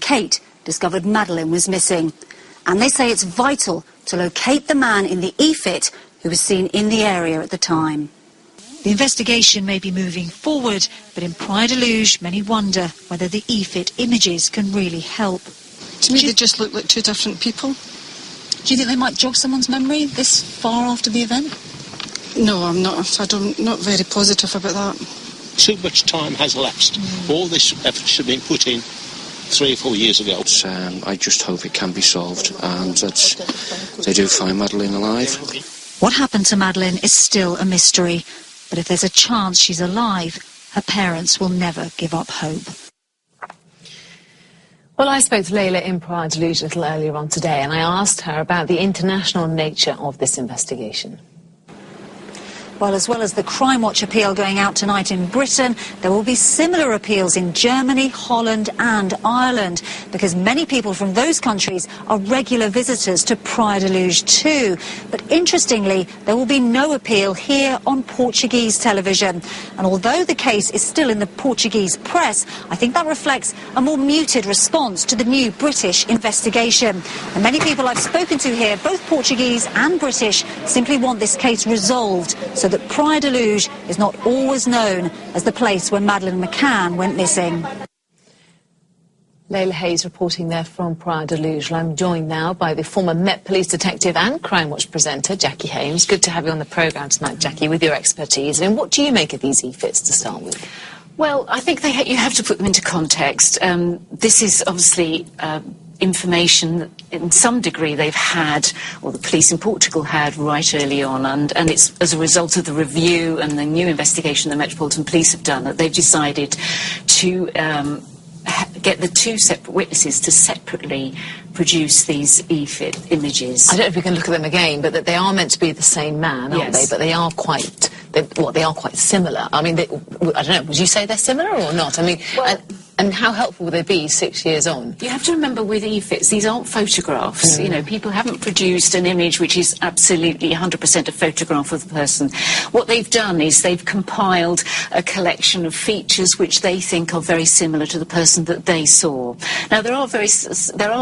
Kate discovered Madeleine was missing, and they say it's vital to locate the man in the e-fit who was seen in the area at the time. The investigation may be moving forward, but in Praia-da-Luz, many wonder whether the e-fit images can really help. To me, they just look like two different people. Do you think they might jog someone's memory this far after the event? No, I'm not. Not very positive about that. Too much time has elapsed. All this effort should have been put in 3 or 4 years ago. I just hope it can be solved and that they do find Madeleine alive. What happened to Madeleine is still a mystery, but if there's a chance she's alive, her parents will never give up hope. Well, I spoke to Layla in Praia-da-Luz a little earlier on today, and I asked her about the international nature of this investigation. Well, as well as the Crime Watch appeal going out tonight in Britain, there will be similar appeals in Germany, Holland and Ireland, because many people from those countries are regular visitors to Praia-da-Luz too. But interestingly, there will be no appeal here on Portuguese television. And although the case is still in the Portuguese press, I think that reflects a more muted response to the new British investigation. And many people I've spoken to here, both Portuguese and British, simply want this case resolved so that Praia-da-Luz is not always known as the place where Madeleine McCann went missing. Layla Hayes reporting there from Praia-da-Luz. I'm joined now by the former Met Police detective and Crime Watch presenter, Jackie Hames. Good to have you on the programme tonight, Jackie, with your expertise. And what do you make of these e-fits to start with? Well, I think you have to put them into context. This is obviously information that in some degree they've had, or the police in Portugal had, right early on, and it's as a result of the review and the new investigation the Metropolitan Police have done that they've decided to get the two separate witnesses to separately produce these e-fit images. I don't know if we can look at them again, but that they are meant to be the same man, aren't they? But they are quite... they are quite similar. I mean, I don't know, would you say they're similar or not? I mean, well, and how helpful would they be 6 years on? You have to remember with e-fits, these aren't photographs. You know, people haven't produced an image which is absolutely 100% a photograph of the person. What they've done is they've compiled a collection of features which they think are very similar to the person that they saw. Now, there are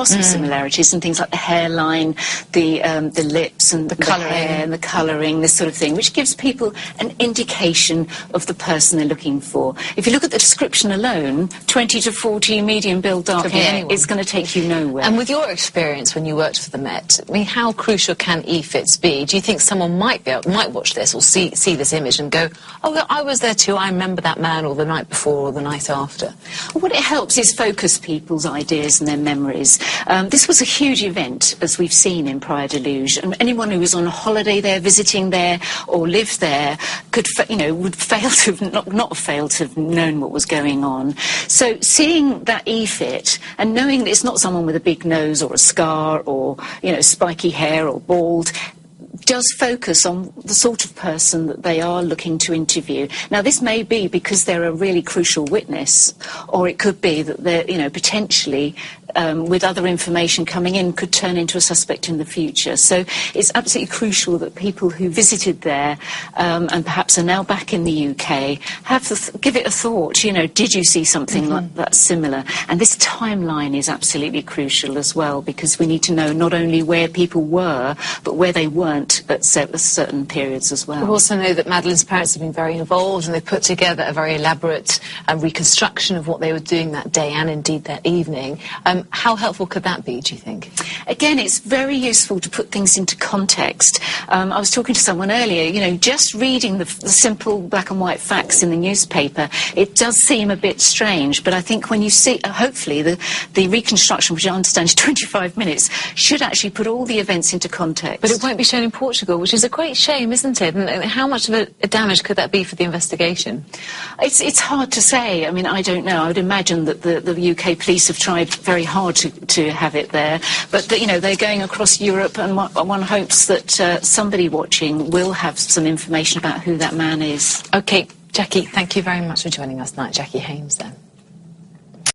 some similarities in things like the hairline, the lips and the hair and the colouring, this sort of thing, which gives people an indication of the person they're looking for. If you look at the description alone, 20 to 40, medium build, dark hair, it's going to take you nowhere. And with your experience when you worked for the Met, I mean, how crucial can e-fits be? Do you think someone might watch this or see this image and go, oh, well, I was there too, I remember that man, or the night before or the night after? Well, what it helps is focus people's ideas and their memories. This was a huge event, as we've seen in Praia-da-Luz, and anyone who was on a holiday there, visiting there, or lived there, would fail to have not fail to have known what was going on. So seeing that e-fit and knowing that it's not someone with a big nose or a scar or, spiky hair or bald, does focus on the sort of person that they are looking to interview. Now, this may be because they're a really crucial witness, or it could be that they're, potentially, with other information coming in, could turn into a suspect in the future. So it's absolutely crucial that people who visited there and perhaps are now back in the UK give it a thought. Did you see something like that similar? And this timeline is absolutely crucial as well, because we need to know not only where people were, but where they weren't at certain periods as well. We also know that Madeleine's parents have been very involved, and they've put together a very elaborate reconstruction of what they were doing that day and indeed that evening. How helpful could that be, do you think? Again, it's very useful to put things into context. I was talking to someone earlier, just reading the simple black and white facts in the newspaper, it does seem a bit strange, but I think when you see, hopefully, the reconstruction, which I understand is 25 minutes, should actually put all the events into context. But it won't be shown in Portugal, which is a great shame, isn't it? And how much of a damage could that be for the investigation? It's hard to say. I mean, I don't know. I would imagine that the UK police have tried very hard to have it there, but they're going across Europe, and one hopes that somebody watching will have some information about who that man is. OK, Jackie, thank you very much for joining us tonight. Jackie Hames, then.